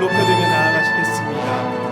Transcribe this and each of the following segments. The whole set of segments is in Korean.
높여드리며 나아가시겠습니다.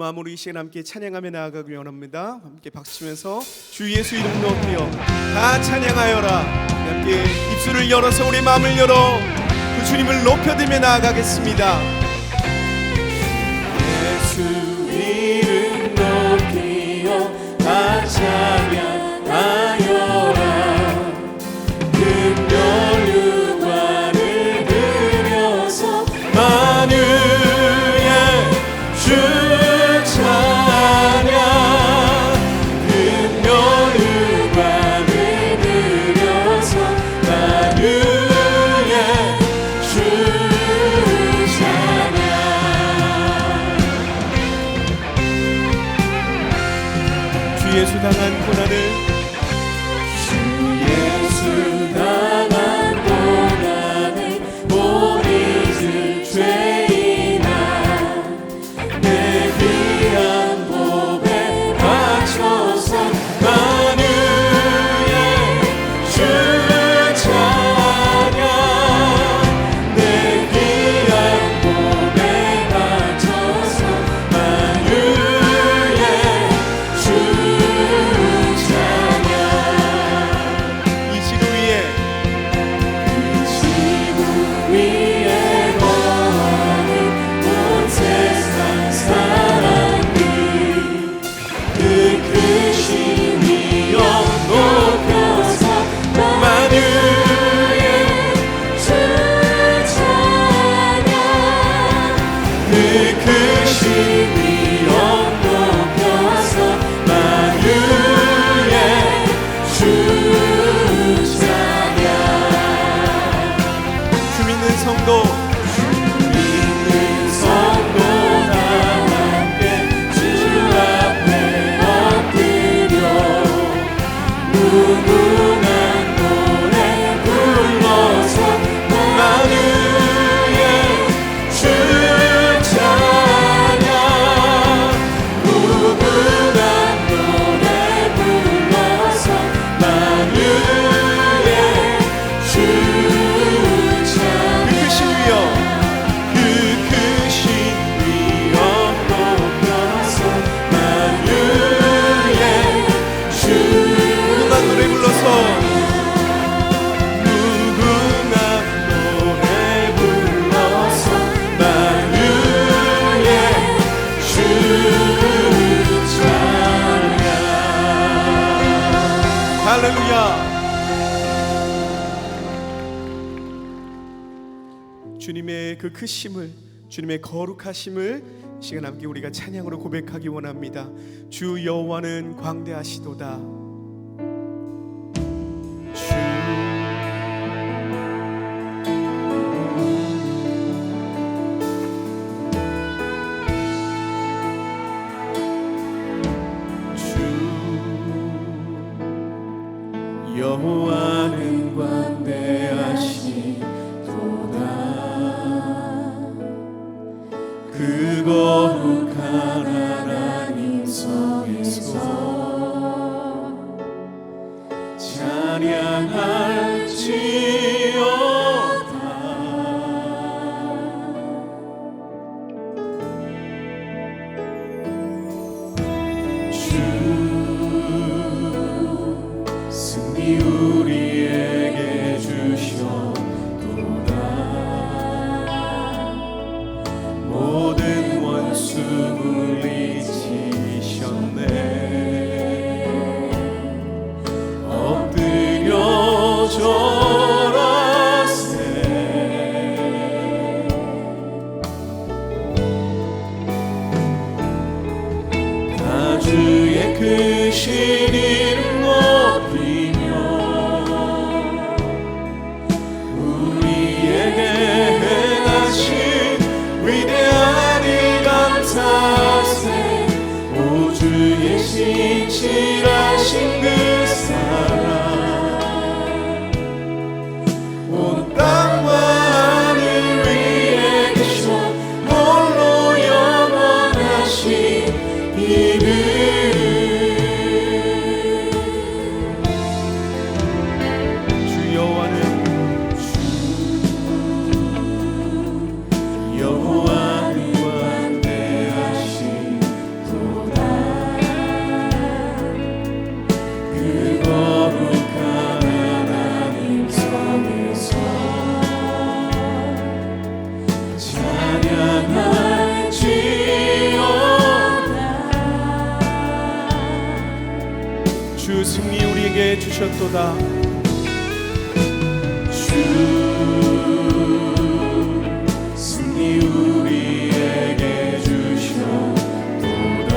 마음으로 이 시간 함께 찬양하며 나아가기 원합니다. 함께 박수치면서 주 예수 이름 높여 다 찬양하여라. 함께 입술을 열어서 우리 마음을 열어 그 주님을 높여드리며 나아가겠습니다. 예수 이름 높여 다 찬양하여라. 금별 유관을 드려서 만유의 주 예수 당한 고난을 주 예수 당한 고난을 못 잊을 죄인아 내 귀한 법에 바쳐서 만유의 주 찬양 내 귀한 법에 바쳐서 만유의 주 주님의 그 크심을, 주님의 거룩하심을 이 시간 함께 우리가 찬양으로 고백하기 원합니다. 주 여호와는 광대하시도다. 여호와는 광대하시도다. 그 거룩한 하나님 성에서 찬양할지어다. 주 다 주의 크신 이름 높이며 우리에게 행하신 위대한 일 감사하세. 오 주의 신실하신 그 사랑 온 땅과 하늘 위에 계셔 홀로 영원하신 이름. 주 여호와는 여호와는 관대하시도다. 그 거룩한 하나님 성에서 찬양할지어다. 주 승리 우리에게 주셨도다. 주 승리 우리에게 주셨도다.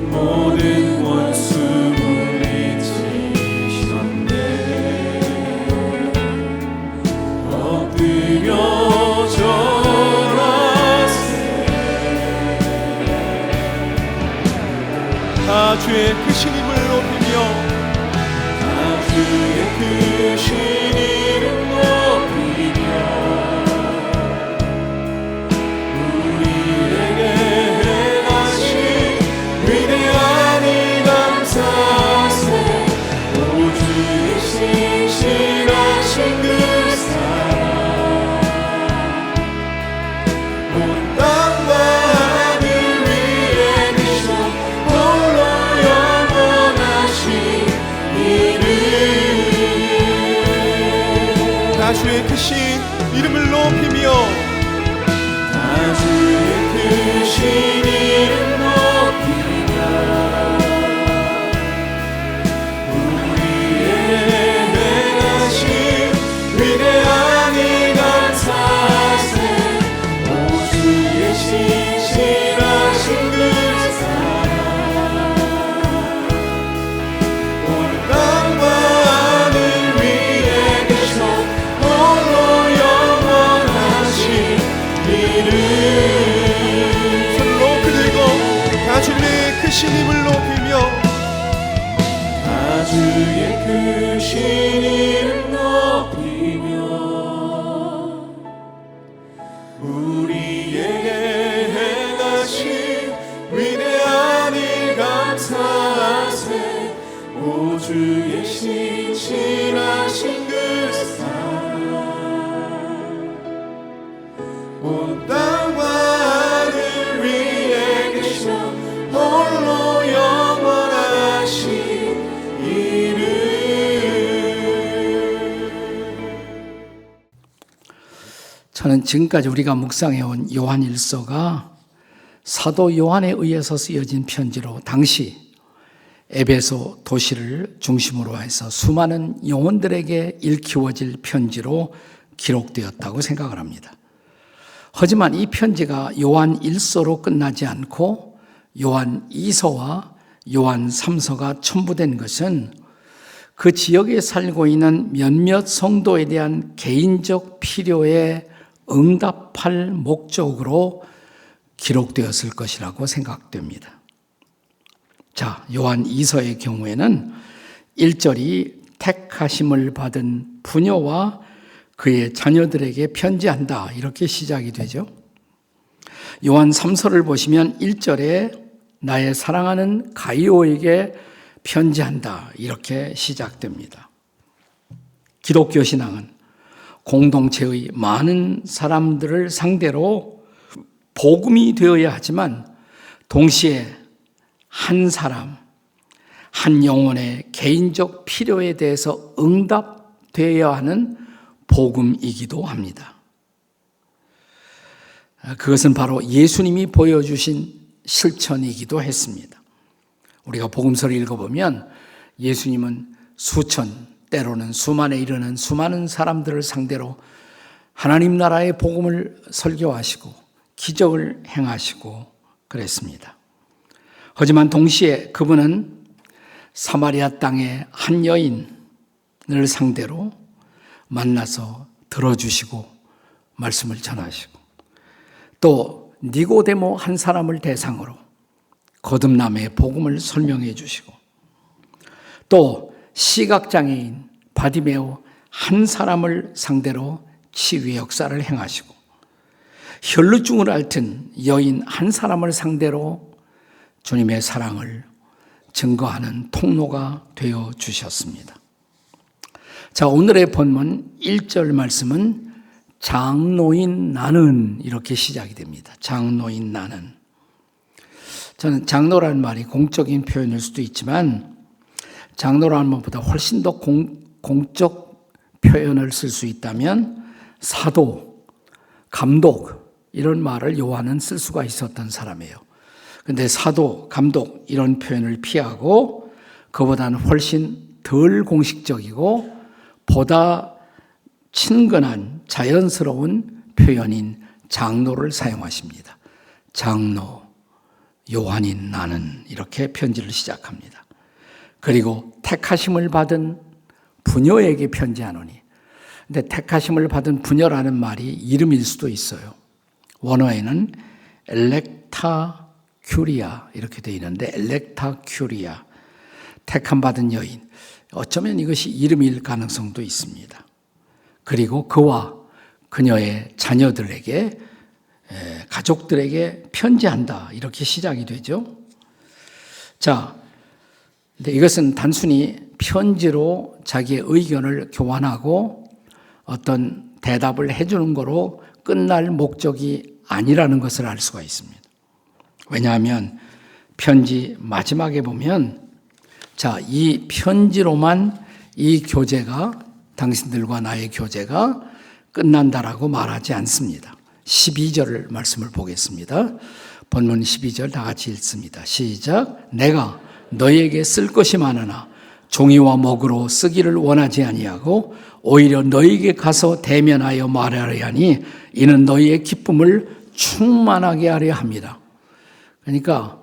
모든 원수 물리치셨네. 엎드려 절하세. 다 주의 크신 힘을 높이며 다 주의 크신 이름 높이며 우리에게 행하신 위대한 일 감사하세. 오 주의 신실하신 그 사랑 온 땅과 하늘 위에 계셔 홀로 영원하신 이름. 다 주의 크신 이름을 높이며 다 주의 크신 이름 높이며 우리에게 행하신 위대한 일 감사하세. 오 주의 신실하신 그 사랑 온 땅과 하늘 위에 계셔 홀로 영원하신 이름. 손을 높이 들고 다 주의 크신 힘을 높이며 다 주의 크신 이름 높이며 우리에게 행하신 위대한 일 감사하세. 오 주의 신실하신 그 사랑 온 땅과 하늘 위에 계셔 홀로 영원하신 이름. 저는 지금까지 우리가 묵상해온 요한일서가 사도 요한에 의해서 쓰여진 편지로 당시 에베소 도시를 중심으로 해서 수많은 영혼들에게 일키워질 편지로 기록되었다고 생각을 합니다. 하지만 이 편지가 요한 1서로 끝나지 않고 요한 2서와 요한 3서가 첨부된 것은 그 지역에 살고 있는 몇몇 성도에 대한 개인적 필요에 응답할 목적으로 기록되었을 것이라고 생각됩니다. 자, 요한 2서의 경우에는 1절이 택하심을 받은 부녀와 그의 자녀들에게 편지한다 이렇게 시작이 되죠. 요한 3서를 보시면 1절에 나의 사랑하는 가이오에게 편지한다 이렇게 시작됩니다. 기독교 신앙은 공동체의 많은 사람들을 상대로 복음이 되어야 하지만 동시에 한 사람, 한 영혼의 개인적 필요에 대해서 응답되어야 하는 복음이기도 합니다. 그것은 바로 예수님이 보여주신 실천이기도 했습니다. 우리가 복음서를 읽어보면 예수님은 수천, 때로는 수만에 이르는 수많은 사람들을 상대로 하나님 나라의 복음을 설교하시고 기적을 행하시고 그랬습니다. 하지만 동시에 그분은 사마리아 땅의 한 여인을 상대로 만나서 들어주시고 말씀을 전하시고 또 니고데모 한 사람을 대상으로 거듭남의 복음을 설명해 주시고 또 시각장애인 바디메오 한 사람을 상대로 치유의 역사를 행하시고 혈루증을 앓던 여인 한 사람을 상대로 주님의 사랑을 증거하는 통로가 되어 주셨습니다. 자, 오늘의 본문 1절 말씀은 장로인 나는 이렇게 시작이 됩니다. 장로인 나는. 저는 장로라는 말이 공적인 표현일 수도 있지만 장로라는 말보다 훨씬 더 공적 표현을 쓸 수 있다면 사도, 감독 이런 말을 요한은 쓸 수가 있었던 사람이에요. 그런데 사도, 감독 이런 표현을 피하고 그보다는 훨씬 덜 공식적이고 보다 친근한 자연스러운 표현인 장로를 사용하십니다. 장로, 요한인 나는 이렇게 편지를 시작합니다. 그리고 택하심을 받은 부녀에게 편지하노니. 근데 택하심을 받은 부녀라는 말이 이름일 수도 있어요. 원어에는 엘렉타 큐리아 이렇게 되어 있는데 엘렉타 큐리아, 택함 받은 여인. 어쩌면 이것이 이름일 가능성도 있습니다. 그리고 그와 그녀의 자녀들에게, 가족들에게 편지한다 이렇게 시작이 되죠. 자, 근데 이것은 단순히 편지로 자기의 의견을 교환하고 어떤 대답을 해주는 거로 끝날 목적이 아니라는 것을 알 수가 있습니다. 왜냐하면 편지 마지막에 보면 자, 이 편지로만 이 교제가 당신들과 나의 교제가 끝난다라고 말하지 않습니다. 12절 말씀을 보겠습니다. 본문 12절 다 같이 읽습니다. 시작. 내가 너희에게 쓸 것이 많으나 종이와 먹으로 쓰기를 원하지 아니하고 오히려 너희에게 가서 대면하여 말하려 하니 이는 너희의 기쁨을 충만하게 하려 합니다. 그러니까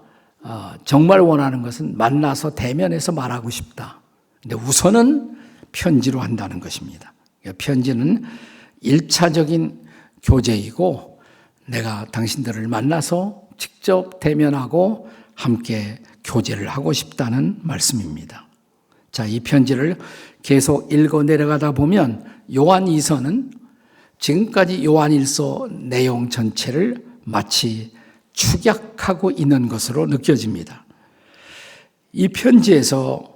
정말 원하는 것은 만나서 대면해서 말하고 싶다. 근데 우선은 편지로 한다는 것입니다. 편지는 1차적인 교제이고 내가 당신들을 만나서 직접 대면하고 함께 교제를 하고 싶다는 말씀입니다. 자, 이 편지를 계속 읽어 내려가다 보면 요한 2서는 지금까지 요한 1서 내용 전체를 마치 축약하고 있는 것으로 느껴집니다. 이 편지에서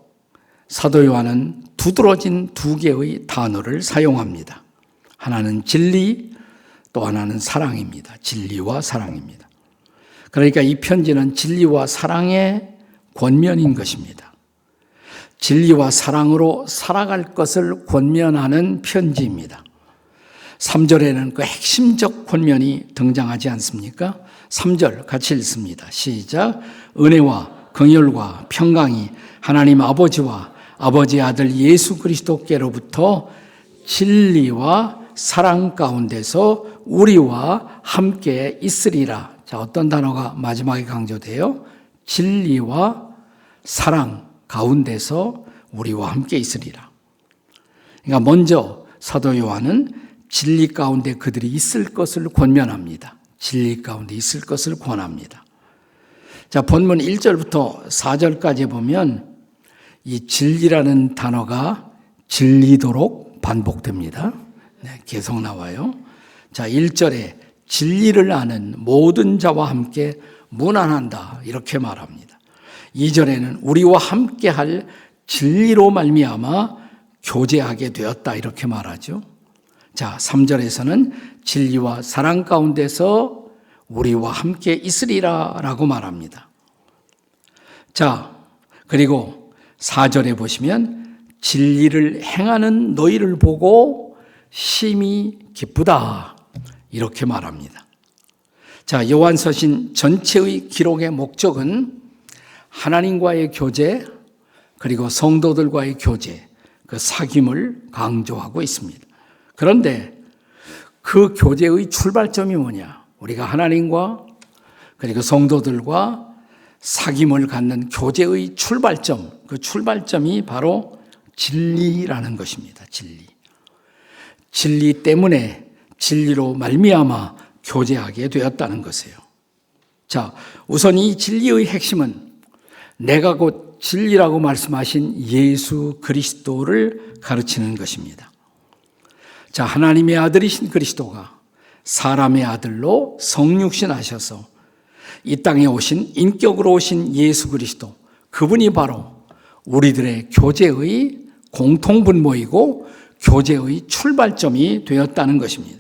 사도 요한은 두드러진 두 개의 단어를 사용합니다. 하나는 진리, 또 하나는 사랑입니다. 진리와 사랑입니다. 그러니까 이 편지는 진리와 사랑의 권면인 것입니다. 진리와 사랑으로 살아갈 것을 권면하는 편지입니다. 3절에는 그 핵심적 권면이 등장하지 않습니까? 3절 같이 읽습니다. 시작. 은혜와 긍휼과 평강이 하나님 아버지와 아버지의 아들 예수 그리스도께로부터 진리와 사랑 가운데서 우리와 함께 있으리라. 자, 어떤 단어가 마지막에 강조돼요? 진리와 사랑 가운데서 우리와 함께 있으리라. 그러니까 먼저 사도 요한은 진리 가운데 그들이 있을 것을 권면합니다. 진리 가운데 있을 것을 권합니다. 자, 본문 1절부터 4절까지 보면 이 진리라는 단어가 진리도록 반복됩니다. 네, 계속 나와요. 자, 1절에 진리를 아는 모든 자와 함께 문안한다 이렇게 말합니다. 2절에는 우리와 함께 할 진리로 말미암아 교제하게 되었다 이렇게 말하죠. 자, 3절에서는 진리와 사랑 가운데서 우리와 함께 있으리라 라고 말합니다. 자, 그리고 4절에 보시면 진리를 행하는 너희를 보고 심히 기쁘다 이렇게 말합니다. 자, 요한서신 전체의 기록의 목적은 하나님과의 교제, 그리고 성도들과의 교제, 그 사귐을 강조하고 있습니다. 그런데 그 교제의 출발점이 뭐냐? 우리가 하나님과 그리고 성도들과 사귐을 갖는 교제의 출발점, 그 출발점이 바로 진리라는 것입니다. 진리. 진리 때문에 진리로 말미암아 교제하게 되었다는 것이에요. 자, 우선 이 진리의 핵심은 내가 곧 진리라고 말씀하신 예수 그리스도를 가르치는 것입니다. 자, 하나님의 아들이신 그리스도가 사람의 아들로 성육신하셔서 이 땅에 오신 인격으로 오신 예수 그리스도, 그분이 바로 우리들의 교제의 공통분모이고 교제의 출발점이 되었다는 것입니다.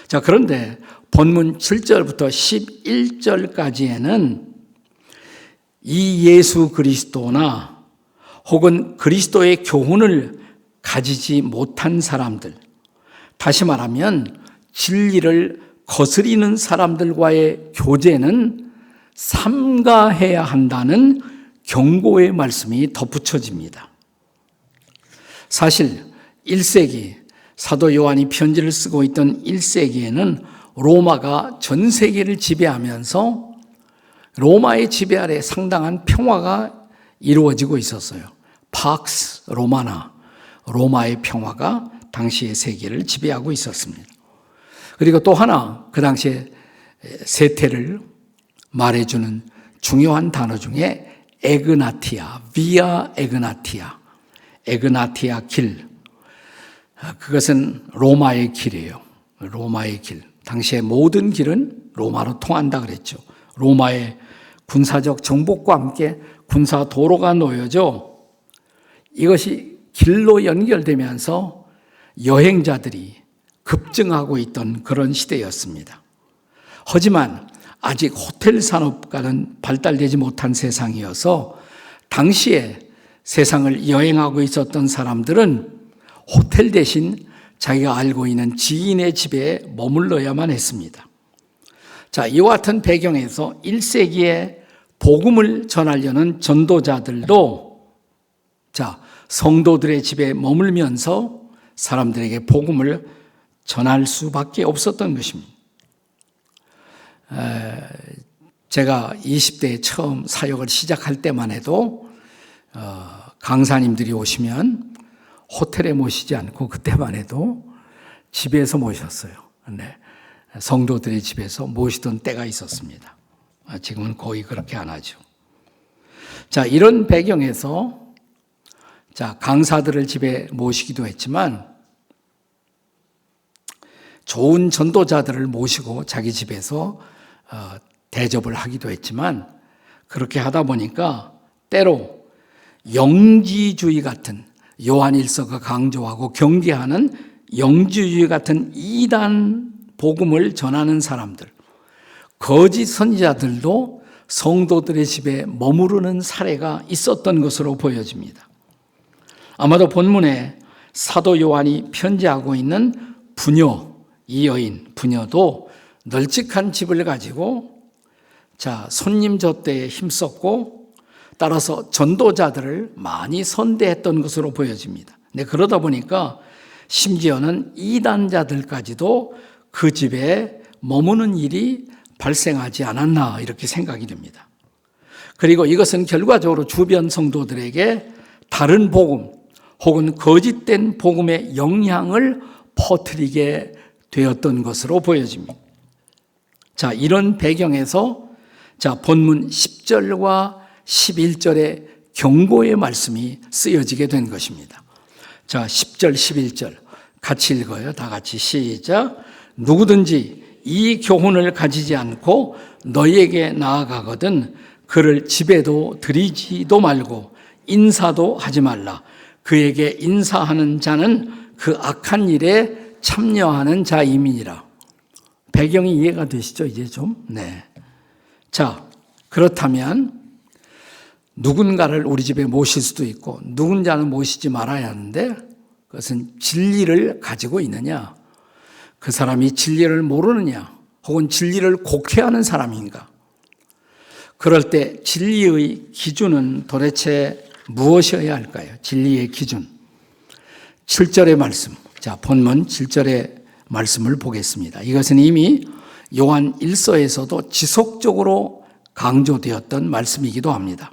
자, 그런데 본문 7절부터 11절까지에는 이 예수 그리스도나 혹은 그리스도의 교훈을 가지지 못한 사람들, 다시 말하면 진리를 거스리는 사람들과의 교제는 삼가해야 한다는 경고의 말씀이 덧붙여집니다. 사실 1세기 사도 요한이 편지를 쓰고 있던 1세기에는 로마가 전 세계를 지배하면서 로마의 지배 아래 상당한 평화가 이루어지고 있었어요. 팍스 로마나, 로마의 평화가 당시의 세계를 지배하고 있었습니다. 그리고 또 하나, 그 당시에 세태를 말해주는 중요한 단어 중에 에그나티아, 비아 에그나티아, 에그나티아 길. 그것은 로마의 길이에요. 로마의 길. 당시의 모든 길은 로마로 통한다 그랬죠. 로마의 군사적 정복과 함께 군사 도로가 놓여져 이것이 길로 연결되면서 여행자들이 급증하고 있던 그런 시대였습니다. 하지만 아직 호텔 산업과는 발달되지 못한 세상이어서 당시에 세상을 여행하고 있었던 사람들은 호텔 대신 자기가 알고 있는 지인의 집에 머물러야만 했습니다. 자, 이와 같은 배경에서 1세기에 복음을 전하려는 전도자들도 자, 성도들의 집에 머물면서 사람들에게 복음을 전할 수밖에 없었던 것입니다. 제가 20대에 처음 사역을 시작할 때만 해도 강사님들이 오시면 호텔에 모시지 않고 그때만 해도 집에서 모셨어요. 네. 성도들의 집에서 모시던 때가 있었습니다. 지금은 거의 그렇게 안 하죠. 자, 이런 배경에서 자, 강사들을 집에 모시기도 했지만 좋은 전도자들을 모시고 자기 집에서 대접을 하기도 했지만 그렇게 하다 보니까 때로 영지주의 같은 요한일서가 강조하고 경계하는 영지주의 같은 이단 복음을 전하는 사람들, 거짓 선지자들도 성도들의 집에 머무르는 사례가 있었던 것으로 보여집니다. 아마도 본문에 사도 요한이 편지하고 있는 부녀, 이 여인 부녀도 널찍한 집을 가지고 자, 손님 접대에 힘썼고 따라서 전도자들을 많이 선대했던 것으로 보여집니다. 네, 그러다 보니까 심지어는 이단자들까지도 그 집에 머무는 일이 발생하지 않았나 이렇게 생각이 됩니다. 그리고 이것은 결과적으로 주변 성도들에게 다른 복음 혹은 거짓된 복음의 영향을 퍼뜨리게 되었던 것으로 보여집니다. 자, 이런 배경에서 자, 본문 10절과 11절의 경고의 말씀이 쓰여지게 된 것입니다. 자, 10절, 11절 같이 읽어요. 다 같이 시작. 누구든지 이 교훈을 가지지 않고 너희에게 나아가거든 그를 집에도 들이지도 말고 인사도 하지 말라. 그에게 인사하는 자는 그 악한 일에 참여하는 자임이니라. 배경이 이해가 되시죠? 이제 좀? 네. 자, 그렇다면 누군가를 우리 집에 모실 수도 있고 누군가는 모시지 말아야 하는데 그것은 진리를 가지고 있느냐, 그 사람이 진리를 모르느냐, 혹은 진리를 곡해하는 사람인가. 그럴 때 진리의 기준은 도대체 무엇이어야 할까요? 진리의 기준. 7절의 말씀. 자, 본문 7절의 말씀을 보겠습니다. 이것은 이미 요한 1서에서도 지속적으로 강조되었던 말씀이기도 합니다.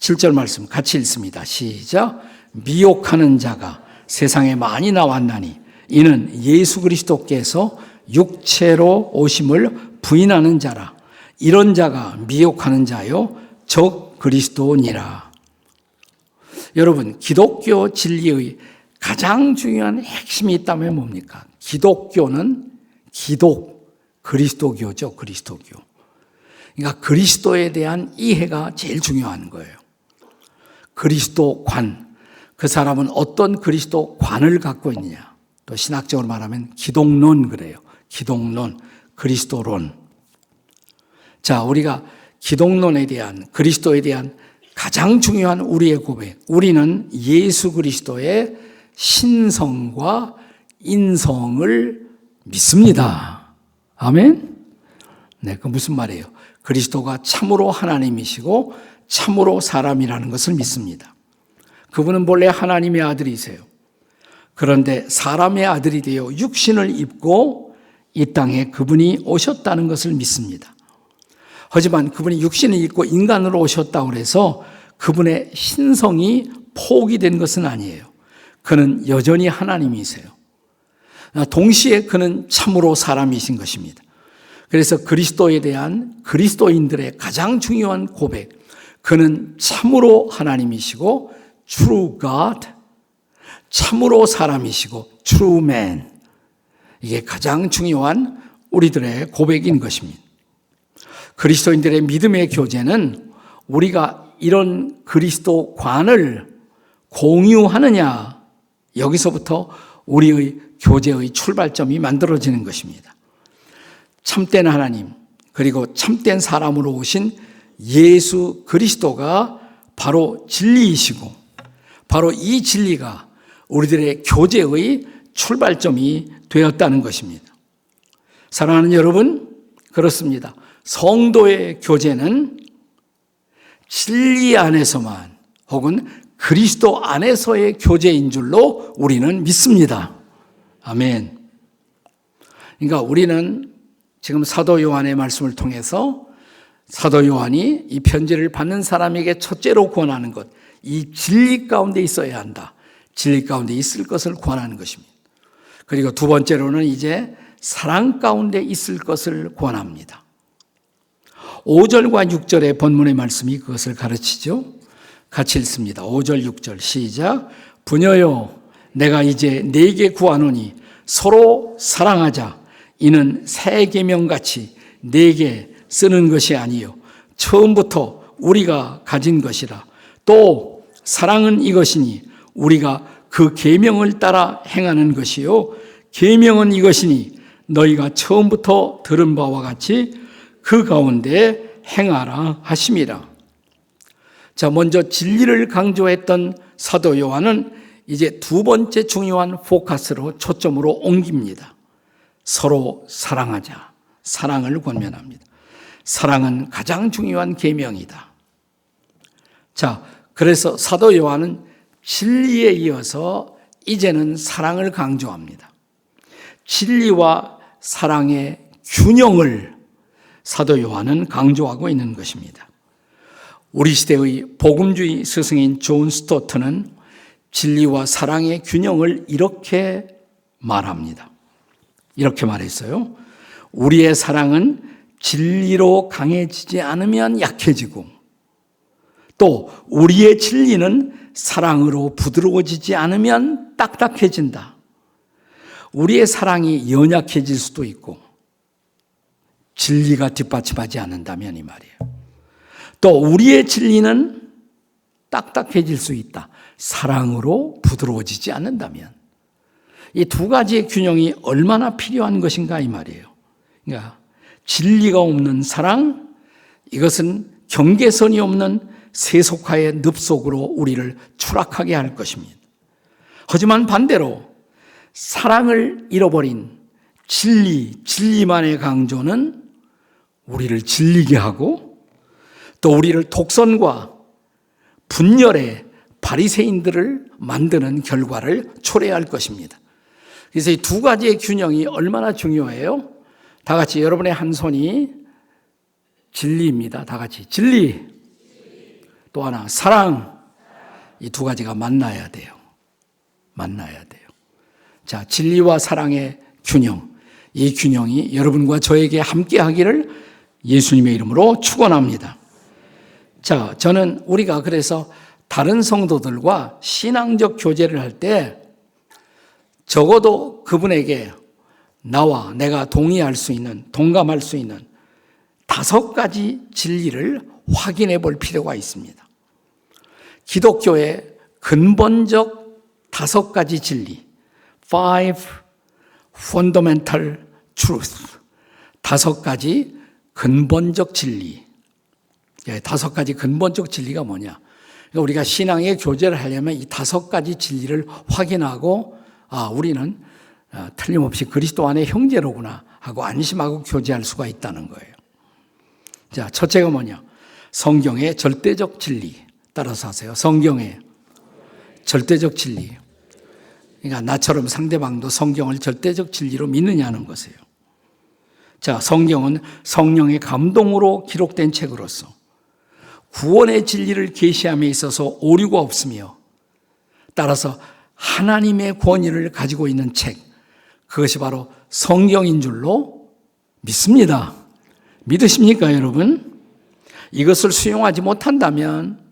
7절 말씀 같이 읽습니다. 시작. 미혹하는 자가 세상에 많이 나왔나니 이는 예수 그리스도께서 육체로 오심을 부인하는 자라. 이런 자가 미혹하는 자요 적 그리스도니라. 여러분, 기독교 진리의 가장 중요한 핵심이 있다면 뭡니까? 기독교는 그리스도교죠. 그리스도교. 그러니까 그리스도에 대한 이해가 제일 중요한 거예요. 그리스도관. 그 사람은 어떤 그리스도관을 갖고 있느냐. 또 신학적으로 말하면 기독론 그래요. 기독론, 그리스도론. 자, 우리가 기독론에 대한, 그리스도에 대한 가장 중요한 우리의 고백. 우리는 예수 그리스도의 신성과 인성을 믿습니다. 아멘? 네, 그 무슨 말이에요? 그리스도가 참으로 하나님이시고 참으로 사람이라는 것을 믿습니다. 그분은 본래 하나님의 아들이세요. 그런데 사람의 아들이 되어 육신을 입고 이 땅에 그분이 오셨다는 것을 믿습니다. 하지만 그분이 육신을 입고 인간으로 오셨다고 해서 그분의 신성이 포기된 것은 아니에요. 그는 여전히 하나님이세요. 동시에 그는 참으로 사람이신 것입니다. 그래서 그리스도에 대한 그리스도인들의 가장 중요한 고백, 그는 참으로 하나님이시고 true God, 참으로 사람이시고 true man. 이게 가장 중요한 우리들의 고백인 것입니다. 그리스도인들의 믿음의 교제는 우리가 이런 그리스도관을 공유하느냐, 여기서부터 우리의 교제의 출발점이 만들어지는 것입니다. 참된 하나님, 그리고 참된 사람으로 오신 예수 그리스도가 바로 진리이시고, 바로 이 진리가 우리들의 교제의 출발점이 되었다는 것입니다. 사랑하는 여러분, 그렇습니다. 성도의 교제는 진리 안에서만 혹은 그리스도 안에서의 교제인 줄로 우리는 믿습니다. 아멘. 그러니까 우리는 지금 사도 요한의 말씀을 통해서 사도 요한이 이 편지를 받는 사람에게 첫째로 권하는 것, 이 진리 가운데 있어야 한다. 진리 가운데 있을 것을 권하는 것입니다. 그리고 두 번째로는 이제 사랑 가운데 있을 것을 권합니다. 5절과 6절의 본문의 말씀이 그것을 가르치죠. 같이 읽습니다. 5절 6절 시작. 부녀여 내가 이제 네게 구하노니 서로 사랑하자. 이는 새 계명같이 네게 쓰는 것이 아니요 처음부터 우리가 가진 것이라. 또 사랑은 이것이니 우리가 그 계명을 따라 행하는 것이요 계명은 이것이니 너희가 처음부터 들은 바와 같이 그 가운데 행하라 하심이라. 자, 먼저 진리를 강조했던 사도 요한은 이제 두 번째 중요한 포커스로 초점으로 옮깁니다. 서로 사랑하자. 사랑을 권면합니다. 사랑은 가장 중요한 계명이다. 자, 그래서 사도 요한은 진리에 이어서 이제는 사랑을 강조합니다. 진리와 사랑의 균형을 사도 요한은 강조하고 있는 것입니다. 우리 시대의 복음주의 스승인 존 스토트는 진리와 사랑의 균형을 이렇게 말합니다. 이렇게 말했어요. 우리의 사랑은 진리로 강해지지 않으면 약해지고 또 우리의 진리는 사랑으로 부드러워지지 않으면 딱딱해진다. 우리의 사랑이 연약해질 수도 있고 진리가 뒷받침하지 않는다면 이 말이에요. 또 우리의 진리는 딱딱해질 수 있다. 사랑으로 부드러워지지 않는다면. 이 두 가지의 균형이 얼마나 필요한 것인가 이 말이에요. 그러니까 진리가 없는 사랑, 이것은 경계선이 없는 세속화의 늪속으로 우리를 추락하게 할 것입니다. 하지만 반대로 사랑을 잃어버린 진리만의 강조는 우리를 질리게 하고 또 우리를 독선과 분열에 바리새인들을 만드는 결과를 초래할 것입니다. 그래서 이 두 가지의 균형이 얼마나 중요해요? 다 같이 여러분의 한 손이 진리입니다. 다 같이 진리. 또 하나 사랑. 이 두 가지가 만나야 돼요. 만나야 돼요. 자, 진리와 사랑의 균형. 이 균형이 여러분과 저에게 함께 하기를 예수님의 이름으로 축원합니다. 자, 저는 우리가 그래서 다른 성도들과 신앙적 교제를 할 때 적어도 그분에게 나와 내가 동의할 수 있는, 동감할 수 있는 5가지 진리를 확인해 볼 필요가 있습니다. 기독교의 근본적 5가지 진리, 5 fundamental truth, 5가지 근본적 진리. 5가지 근본적 진리가 뭐냐? 그러니까 우리가 신앙의 교제를 하려면 이 5가지 진리를 확인하고 우리는 틀림없이 그리스도 안의 형제로구나 하고 안심하고 교제할 수가 있다는 거예요. 자, 첫째가 뭐냐? 성경의 절대적 진리. 따라서 하세요. 성경의 절대적 진리. 그러니까 나처럼 상대방도 성경을 절대적 진리로 믿느냐는 것이에요. 자, 성경은 성령의 감동으로 기록된 책으로서 구원의 진리를 계시함에 있어서 오류가 없으며 따라서 하나님의 권위를 가지고 있는 책, 그것이 바로 성경인 줄로 믿습니다. 믿으십니까, 여러분? 이것을 수용하지 못한다면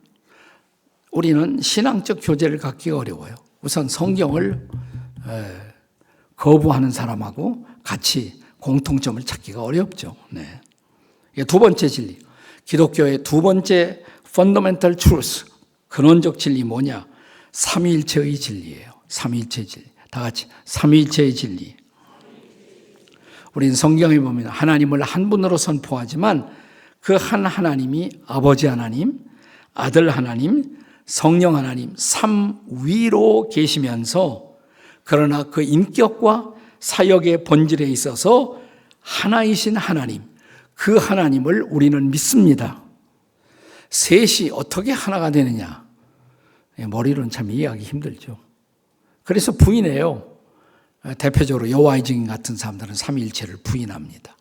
우리는 신앙적 교제를 갖기가 어려워요. 우선 성경을 거부하는 사람하고 같이 공통점을 찾기가 어렵죠. 네. 두 번째 진리, 기독교의 두 번째 fundamental truth, 근원적 진리 뭐냐? 삼위일체의 진리예요. 삼위일체 진리. 다 같이 삼위일체의 진리. 우리는 성경에 보면 하나님을 한 분으로 선포하지만 그 한 하나님이 아버지 하나님, 아들 하나님, 성령 하나님 삼위로 계시면서 그러나 그 인격과 사역의 본질에 있어서 하나이신 하나님, 그 하나님을 우리는 믿습니다. 셋이 어떻게 하나가 되느냐? 머리로는 참 이해하기 힘들죠. 그래서 부인해요. 대표적으로 여호와의 증인 같은 사람들은 삼위일체를 부인합니다.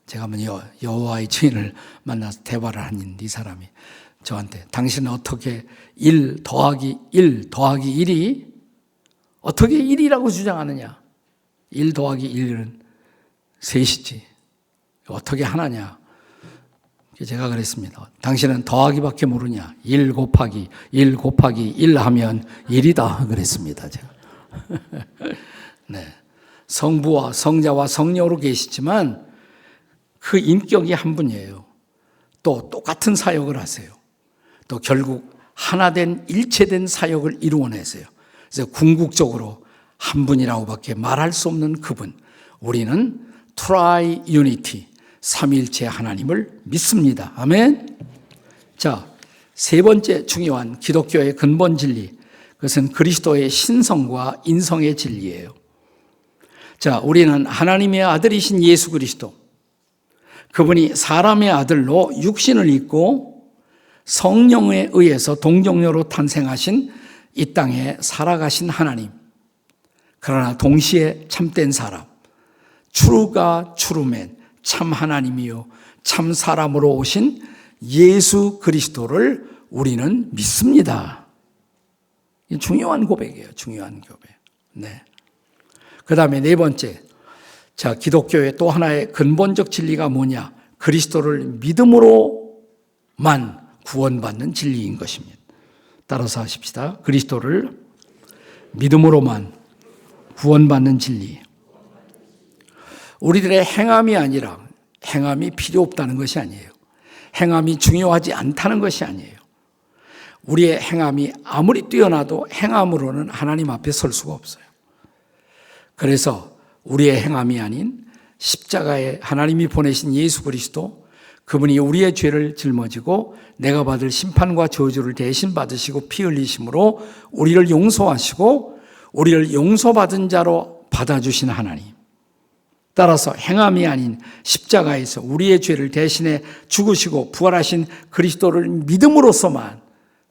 제가 한번 여호와의 증인을 만나서 대화를 한 이 사람이 저한테 당신은 어떻게 1 더하기 1 더하기 1이 어떻게 1이라고 주장하느냐? 1 더하기 1은 셋이지. 어떻게 하나냐? 제가 그랬습니다. 당신은 더하기밖에 모르냐? 1 곱하기 1 곱하기 1 하면 1이다. 그랬습니다. 제가. 네. 성부와 성자와 성령으로 계시지만 그 인격이 한 분이에요. 또 똑같은 사역을 하세요. 또 결국 하나된 일체된 사역을 이루어내세요. 그래서 궁극적으로 한 분이라고밖에 말할 수 없는 그분. 우리는 트라이유니티, 삼위일체 하나님을 믿습니다. 아멘. 자, 세 번째 중요한 기독교의 근본 진리, 그것은 그리스도의 신성과 인성의 진리예요. 자, 우리는 하나님의 아들이신 예수 그리스도, 그분이 사람의 아들로 육신을 입고 성령에 의해서 동정녀로 탄생하신 이 땅에 살아가신 하나님, 그러나 동시에 참된 사람, 추루가 추루맨, 참 하나님이요 참 사람으로 오신 예수 그리스도를 우리는 믿습니다. 중요한 고백이에요. 중요한 고백. 네. 그 다음에 네 번째, 자, 기독교의 또 하나의 근본적 진리가 뭐냐? 그리스도를 믿음으로만 구원받는 진리인 것입니다. 따라서 하십시다. 그리스도를 믿음으로만 구원받는 진리. 우리들의 행함이 아니라, 행함이 필요 없다는 것이 아니에요. 행함이 중요하지 않다는 것이 아니에요. 우리의 행함이 아무리 뛰어나도 행함으로는 하나님 앞에 설 수가 없어요. 그래서 우리의 행함이 아닌 십자가에 하나님이 보내신 예수 그리스도, 그분이 우리의 죄를 짊어지고 내가 받을 심판과 저주를 대신 받으시고 피 흘리심으로 우리를 용서하시고 우리를 용서받은 자로 받아주신 하나님. 따라서 행함이 아닌 십자가에서 우리의 죄를 대신해 죽으시고 부활하신 그리스도를 믿음으로써만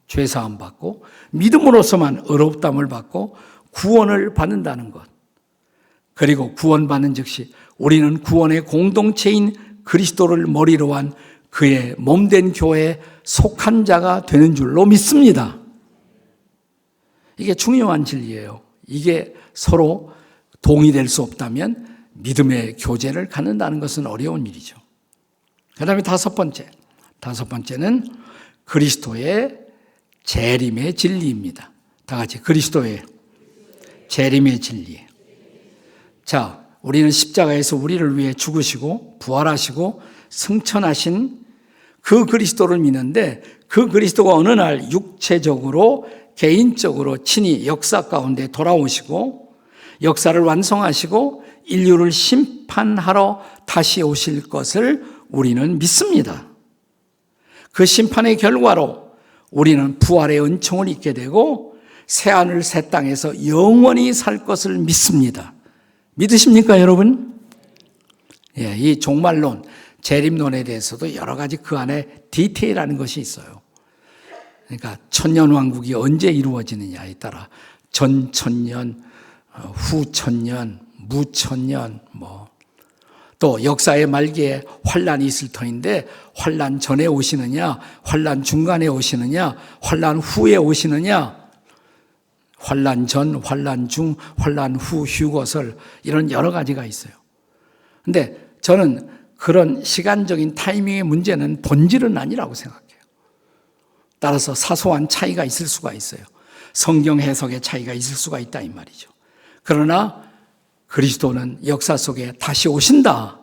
죄사함 받고 믿음으로서만 의롭다함을 받고 구원을 받는다는 것. 그리고 구원받는 즉시 우리는 구원의 공동체인 그리스도를 머리로 한 그의 몸된 교회에 속한 자가 되는 줄로 믿습니다. 이게 중요한 진리예요. 이게 서로 동의될 수 없다면 믿음의 교제를 갖는다는 것은 어려운 일이죠. 그 다음에 다섯 번째는 그리스도의 재림의 진리입니다. 다 같이 그리스도의 재림의 진리. 자, 우리는 십자가에서 우리를 위해 죽으시고 부활하시고 승천하신 그 그리스도를 믿는데 그 그리스도가 어느 날 육체적으로 개인적으로 친히 역사 가운데 돌아오시고 역사를 완성하시고 인류를 심판하러 다시 오실 것을 우리는 믿습니다. 그 심판의 결과로 우리는 부활의 은총을 입게 되고 새하늘 새 땅에서 영원히 살 것을 믿습니다. 믿으십니까, 여러분? 예, 이 종말론, 재림론에 대해서도 여러 가지 그 안에 디테일한 것이 있어요. 그러니까 천년왕국이 언제 이루어지느냐에 따라 전천년, 후천년, 무천년, 또 역사의 말기에 환란이 있을 터인데 환란 전에 오시느냐, 환란 중간에 오시느냐, 환란 후에 오시느냐, 환란 전, 환란 중, 환란 후 휴거설 이런 여러 가지가 있어요. 근데 저는 그런 시간적인 타이밍의 문제는 본질은 아니라고 생각해요. 따라서 사소한 차이가 있을 수가 있어요. 성경 해석의 차이가 있을 수가 있다 이 말이죠. 그러나 그리스도는 역사 속에 다시 오신다.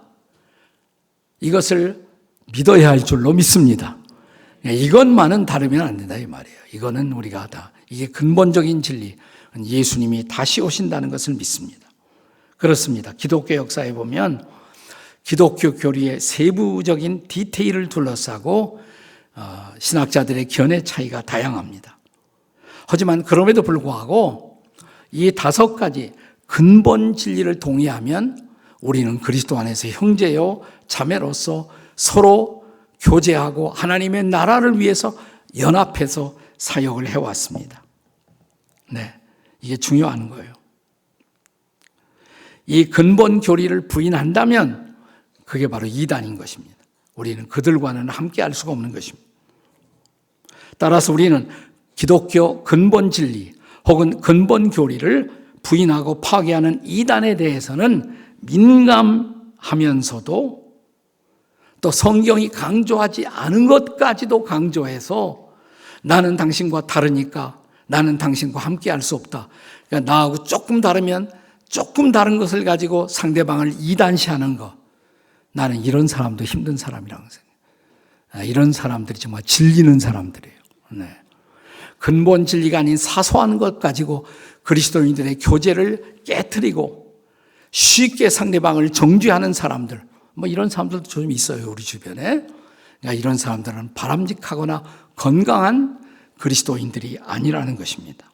이것을 믿어야 할 줄로 믿습니다. 이것만은 다르면 안 된다 이 말이에요. 이거는 우리가 다 이게 근본적인 진리. 예수님이 다시 오신다는 것을 믿습니다. 그렇습니다. 기독교 역사에 보면 기독교 교리의 세부적인 디테일을 둘러싸고 신학자들의 견해 차이가 다양합니다. 하지만 그럼에도 불구하고 이 다섯 가지 근본 진리를 동의하면 우리는 그리스도 안에서 형제요 자매로서 서로 교제하고 하나님의 나라를 위해서 연합해서 사역을 해왔습니다. 네, 이게 중요한 거예요. 이 근본 교리를 부인한다면 그게 바로 이단인 것입니다. 우리는 그들과는 함께할 수가 없는 것입니다. 따라서 우리는 기독교 근본 진리 혹은 근본 교리를 부인하고 파괴하는 이단에 대해서는 민감하면서도 또 성경이 강조하지 않은 것까지도 강조해서 나는 당신과 다르니까 나는 당신과 함께할 수 없다. 그러니까 나하고 조금 다르면 조금 다른 것을 가지고 상대방을 이단시하는 것. 나는 이런 사람도 힘든 사람이라고 생각해요. 이런 사람들이 정말 질리는 사람들이에요. 네. 근본 진리가 아닌 사소한 것 가지고 그리스도인들의 교제를 깨트리고 쉽게 상대방을 정죄하는 사람들, 이런 사람들도 좀 있어요, 우리 주변에. 그러니까 이런 사람들은 바람직하거나 건강한 그리스도인들이 아니라는 것입니다.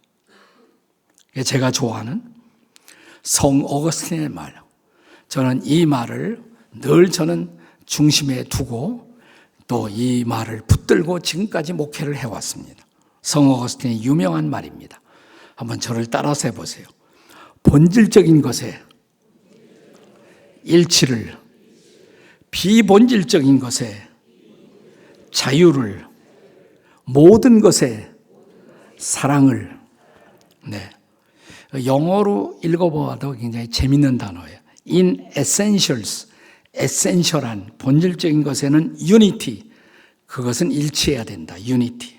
제가 좋아하는 성 어거스틴의 말, 저는 이 말을 늘 저는 중심에 두고 또 이 말을 붙들고 지금까지 목회를 해왔습니다. 성 어거스틴의 유명한 말입니다. 한번 저를 따라서 해보세요. 본질적인 것에 일치를, 비본질적인 것에 자유를, 모든 것에 사랑을. 네, 영어로 읽어보아도 굉장히 재밌는 단어예요. In essentials, 에센셜한 본질적인 것에는 unity, 그것은 일치해야 된다. unity.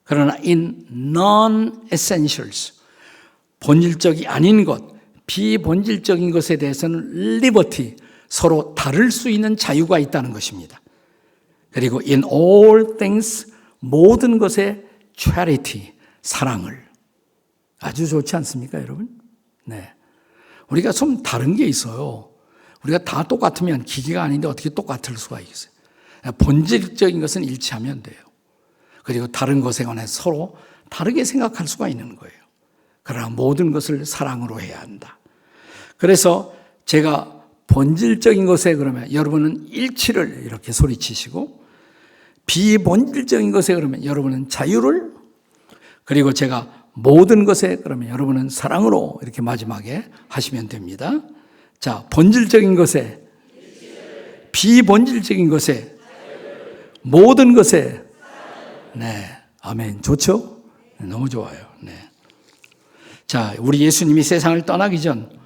그러나 in non-essentials, 본질적이 아닌 것, 비본질적인 것에 대해서는 liberty, 서로 다를 수 있는 자유가 있다는 것입니다. 그리고 in all things, 모든 것에 charity, 사랑을. 아주 좋지 않습니까, 여러분? 네. 우리가 좀 다른 게 있어요. 우리가 다 똑같으면 기계가 아닌데 어떻게 똑같을 수가 있어요? 본질적인 것은 일치하면 돼요. 그리고 다른 것에 관해 서로 다르게 생각할 수가 있는 거예요. 그러나 모든 것을 사랑으로 해야 한다. 그래서 제가 본질적인 것에 그러면 여러분은 일치를 이렇게 소리치시고 비본질적인 것에 그러면 여러분은 자유를 그리고 제가 모든 것에 그러면 여러분은 사랑으로 이렇게 마지막에 하시면 됩니다. 자, 본질적인 것에, 비본질적인 것에, 모든 것에. 네, 아멘. 좋죠? 네, 너무 좋아요. 네. 자, 우리 예수님이 세상을 떠나기 전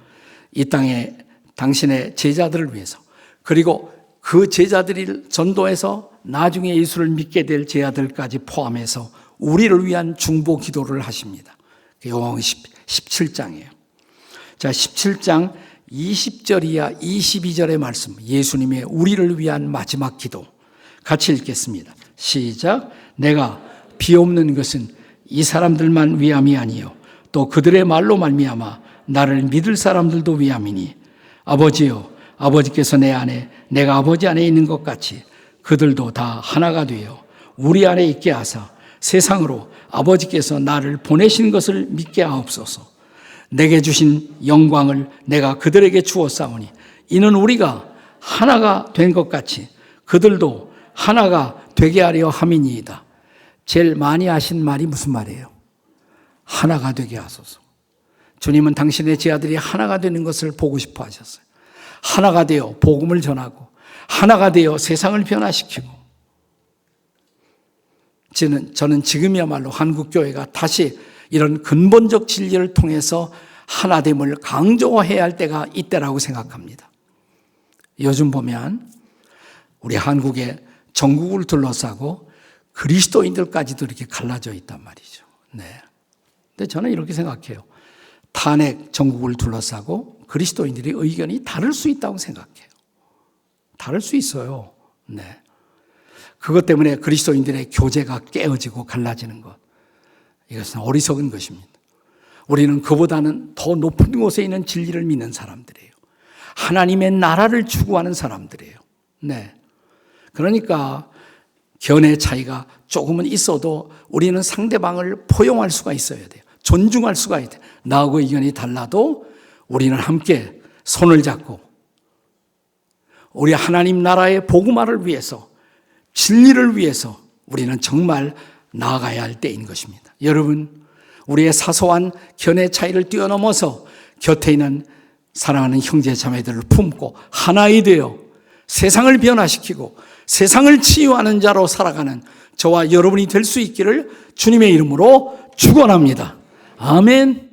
이 땅에 당신의 제자들을 위해서, 그리고 그 제자들을 전도해서 나중에 예수를 믿게 될 제자들까지 포함해서 우리를 위한 중보 기도를 하십니다. 요한복음 17장이에요. 자, 17장 20절 이하 22절의 말씀, 예수님의 우리를 위한 마지막 기도 같이 읽겠습니다. 시작. 내가 비옵는 것은 이 사람들만 위함이 아니요 또 그들의 말로 말미암아 나를 믿을 사람들도 위함이니 아버지여, 아버지께서 내 안에 내가 아버지 안에 있는 것 같이 그들도 다 하나가 되어 우리 안에 있게 하사 세상으로 아버지께서 나를 보내신 것을 믿게 하옵소서. 내게 주신 영광을 내가 그들에게 주었사오니 이는 우리가 하나가 된 것 같이 그들도 하나가 되게 하려 함이니이다. 제일 많이 하신 말이 무슨 말이에요? 하나가 되게 하소서. 주님은 당신의 제자들이 하나가 되는 것을 보고 싶어 하셨어요. 하나가 되어 복음을 전하고 하나가 되어 세상을 변화시키고. 저는 지금이야말로 한국교회가 다시 이런 근본적 진리를 통해서 하나됨을 강조해야 할 때가 이때라고 생각합니다. 요즘 보면 우리 한국의 전국을 둘러싸고 그리스도인들까지도 이렇게 갈라져 있단 말이죠. 네. 근데 저는 이렇게 생각해요. 탄핵 전국을 둘러싸고 그리스도인들의 의견이 다를 수 있다고 생각해요. 다를 수 있어요. 네. 그것 때문에 그리스도인들의 교제가 깨어지고 갈라지는 것. 이것은 어리석은 것입니다. 우리는 그보다는 더 높은 곳에 있는 진리를 믿는 사람들이에요. 하나님의 나라를 추구하는 사람들이에요. 네. 그러니까 견해 차이가 조금은 있어도 우리는 상대방을 포용할 수가 있어야 돼요. 존중할 수가 있어요. 나하고 의견이 달라도 우리는 함께 손을 잡고 우리 하나님 나라의 복음화를 위해서, 진리를 위해서 우리는 정말 나아가야 할 때인 것입니다. 여러분, 우리의 사소한 견해 차이를 뛰어넘어서 곁에 있는 사랑하는 형제 자매들을 품고 하나이 되어 세상을 변화시키고 세상을 치유하는 자로 살아가는 저와 여러분이 될 수 있기를 주님의 이름으로 축원합니다. 아멘.